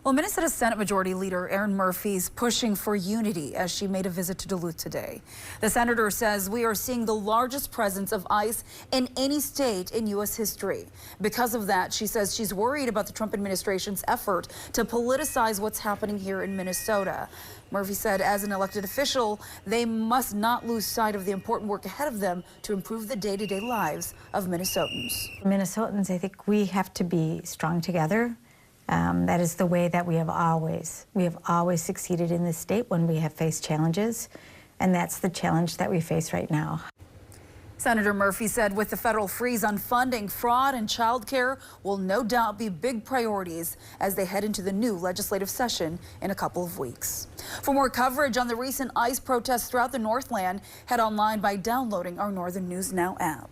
Well, Minnesota Senate Majority Leader Erin Murphy is pushing for unity as she made a visit to Duluth today. The senator says we are seeing the largest presence of ICE in any state in U.S. history. Because of that, she says she's worried about the Trump administration's effort to politicize what's happening here in Minnesota. Murphy said as an elected official, they must not lose sight of the important work ahead of them to improve the day-to-day lives of Minnesotans. Minnesotans, I think we have to be strong together. That is the way that we have always succeeded in this state when we have faced challenges, and that's the challenge that we face right now. Senator Murphy said with the federal freeze on funding, fraud and child care will no doubt be big priorities as they head into the new legislative session in a couple of weeks. For more coverage on the recent ICE protests throughout the Northland, head online by downloading our Northern News Now app.